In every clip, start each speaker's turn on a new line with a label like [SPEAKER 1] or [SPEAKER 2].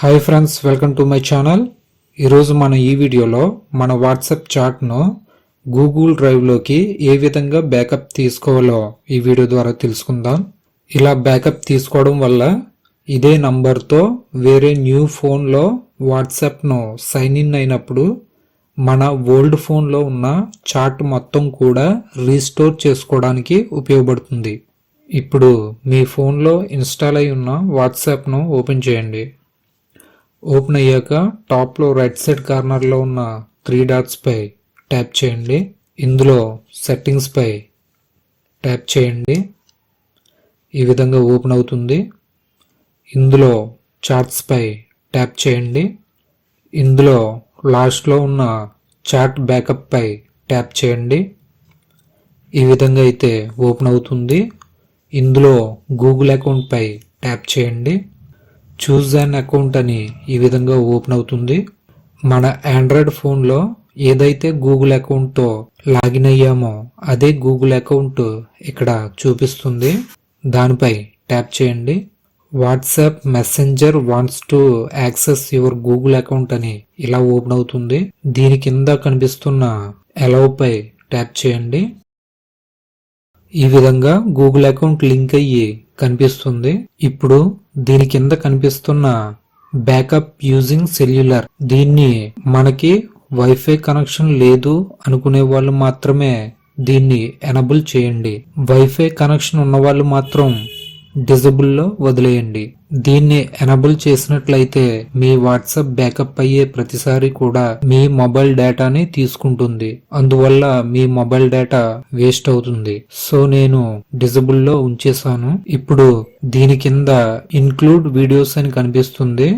[SPEAKER 1] Hi friends, welcome to my channel. ఈరోజు మనం ఈ వీడియోలో మన వాట్సాప్ చాట్ను గూగుల్ డ్రైవ్లోకి ఏ విధంగా బ్యాకప్ తీసుకోవాలో ఈ వీడియో ద్వారా తెలుసుకుందాం. ఇలా బ్యాకప్ తీసుకోవడం వల్ల ఇదే నంబర్తో వేరే న్యూ ఫోన్లో వాట్సాప్ను సైన్ ఇన్ అయినప్పుడు మన ఓల్డ్ ఫోన్లో ఉన్న చాట్ మొత్తం కూడా రీస్టోర్ చేసుకోవడానికి ఉపయోగపడుతుంది. ఇప్పుడు మీ ఫోన్లో ఇన్స్టాల్ అయి ఉన్న వాట్సాప్ను ఓపెన్ చేయండి. ఓపెన్ అయ్యాక టాప్లో రైట్ సైడ్ కార్నర్లో ఉన్న 3 డాట్స్ పై ట్యాప్ చేయండి. ఇందులో సెట్టింగ్స్ పై ట్యాప్ చేయండి. ఈ విధంగా ఓపెన్ అవుతుంది. ఇందులో చాట్స్ పై ట్యాప్ చేయండి. ఇందులో లాస్ట్లో ఉన్న చాట్ బ్యాకప్ పై ట్యాప్ చేయండి. ఈ విధంగా అయితే ఓపెన్ అవుతుంది. ఇందులో గూగుల్ అకౌంట్ పై ట్యాప్ చేయండి. చూజ్ అన్ అకౌంట్ అని ఈ విధంగా ఓపెన్ అవుతుంది. మన ఆండ్రాయిడ్ ఫోన్లో ఏదైతే గూగుల్ అకౌంట్తో లాగిన్ అయ్యామో అదే గూగుల్ అకౌంట్ ఇక్కడ చూపిస్తుంది. దానిపై ట్యాప్ చేయండి. WhatsApp messenger wants to access your Google account అని ఇలా ఓపెన్ అవుతుంది. దీని కింద కనిపిస్తున్న అలౌ పై ట్యాప్ చేయండి. ఈ విధంగా గూగుల్ అకౌంట్ లింక్ అయ్యి కనిపిస్తుంది. ఇప్పుడు దీని కింద కనిపిస్తున్న బ్యాకప్ యూజింగ్ సెల్యులర్, దీన్ని మనకి వైఫై కనెక్షన్ లేదు అనుకునే వాళ్ళు మాత్రమే దీన్ని ఎనబుల్ చేయండి. వైఫై కనెక్షన్ ఉన్న వాళ్ళు మాత్రం డిజబుల్లో వదిలేయండి. దీన్ని ఎనబుల్ చేసినట్లయితే మీ వాట్సాప్ బ్యాకప్ అయ్యే ప్రతిసారి కూడా మీ మొబైల్ డేటాని తీసుకుంటుంది. అందువల్ల మీ మొబైల్ డేటా వేస్ట్ అవుతుంది. సో నేను డిజబుల్లో ఉంచేసాను. ఇప్పుడు దీని కింద ఇన్క్లూడ్ వీడియోస్ అని కనిపిస్తుంది.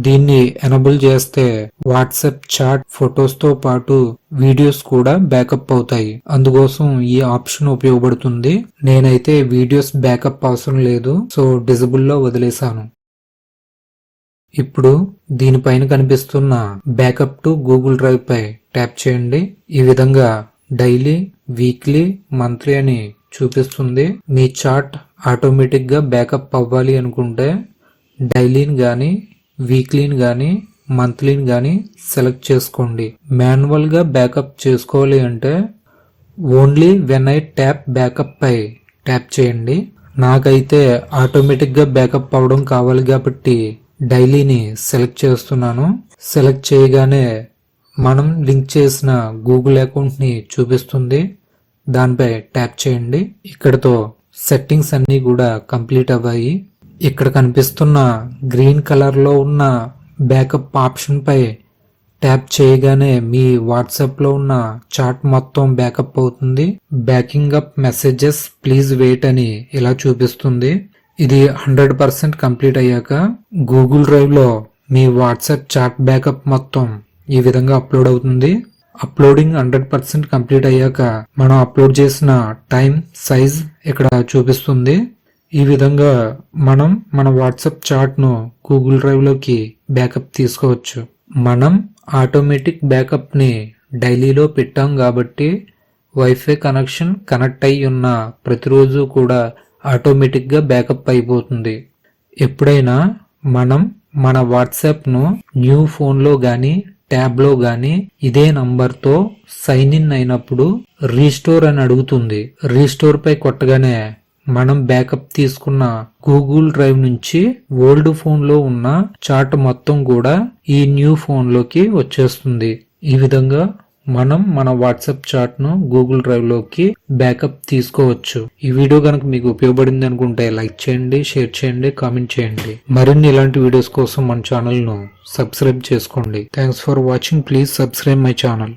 [SPEAKER 1] దీన్ని ఎనబుల్ చేస్తే వాట్సాప్ చాట్ ఫొటోస్ తో పాటు వీడియోస్ కూడా బ్యాకప్ అవుతాయి. అందుకోసం ఈ ఆప్షన్ ఉపయోగపడుతుంది. నేనైతే వీడియోస్ బ్యాకప్ అవసరం లేదు, సో డిజబుల్ లో వదిలేశాను. ఇప్పుడు దీనిపైన కనిపిస్తున్న బ్యాకప్ టు గూగుల్ డ్రైవ్ పై ట్యాప్ చేయండి. ఈ విధంగా డైలీ, వీక్లీ, మంత్లీ అని చూపిస్తుంది. మీ చాట్ ఆటోమేటిక్ గా బ్యాకప్ అవ్వాలి అనుకుంటే డైలీని గాని, వీక్లీని కానీ, మంత్లీని కానీ సెలెక్ట్ చేసుకోండి. మాన్యువల్గా బ్యాకప్ చేసుకోవాలి అంటే only when I tap backup పై ట్యాప్ చేయండి. నాకైతే ఆటోమేటిక్గా బ్యాకప్ అవ్వడం కావాలి కాబట్టి డైలీని సెలెక్ట్ చేస్తున్నాను. సెలెక్ట్ చేయగానే మనం లింక్ చేసిన గూగుల్ అకౌంట్ని చూపిస్తుంది. దానిపై ట్యాప్ చేయండి. ఇక్కడతో సెట్టింగ్స్ అన్నీ కూడా కంప్లీట్ అవ్వాయి. ఇక్కడ కనిపిస్తున్న గ్రీన్ కలర్ లో ఉన్న బ్యాకప్ ఆప్షన్ పై ట్యాప్ చేయగానే మీ వాట్సాప్ లో ఉన్న చాట్ మొత్తం బ్యాకప్ అవుతుంది. Backing up messages please wait అని ఇలా చూపిస్తుంది. ఇది 100% కంప్లీట్ అయ్యాక గూగుల్ డ్రైవ్ లో మీ వాట్సాప్ చాట్ బ్యాకప్ మొత్తం ఈ విధంగా అప్లోడ్ అవుతుంది. అప్లోడింగ్ 100% కంప్లీట్ అయ్యాక మనం అప్లోడ్ చేసిన టైం, సైజ్ ఇక్కడ చూపిస్తుంది. ఈ విధంగా మనం మన వాట్సాప్ చాట్ను గూగుల్ డ్రైవ్లోకి బ్యాకప్ తీసుకోవచ్చు. మనం ఆటోమేటిక్ బ్యాకప్ని డైలీలో పెట్టాం కాబట్టి వైఫై కనెక్షన్ కనెక్ట్ అయి ఉన్న ప్రతిరోజు కూడా ఆటోమేటిక్గా బ్యాకప్ అయిపోతుంది. ఎప్పుడైనా మనం మన వాట్సాప్ను న్యూ ఫోన్లో కానీ, ట్యాబ్లో కానీ ఇదే నంబర్తో సైన్ ఇన్ అయినప్పుడు రీస్టోర్ అని అడుగుతుంది. రీస్టోర్ పై కొట్టగానే మనం బ్యాకప్ తీసుకున్న గూగుల్ డ్రైవ్ నుంచి ఓల్డ్ ఫోన్ లో ఉన్న చాట్ మొత్తం కూడా ఈ న్యూ ఫోన్ లోకి వచ్చేస్తుంది. ఈ విధంగా మనం మన వాట్సాప్ చాట్ ను గూగుల్ డ్రైవ్ లోకి బ్యాకప్ తీసుకోవచ్చు. ఈ వీడియో కనుక మీకు ఉపయోగపడింది అనుకుంటే లైక్ చేయండి, షేర్ చేయండి, కామెంట్ చేయండి. మరిన్ని ఇలాంటి వీడియోస్ కోసం మన ఛానల్ ను సబ్స్క్రైబ్ చేసుకోండి. Thanks for watching. Please subscribe my channel.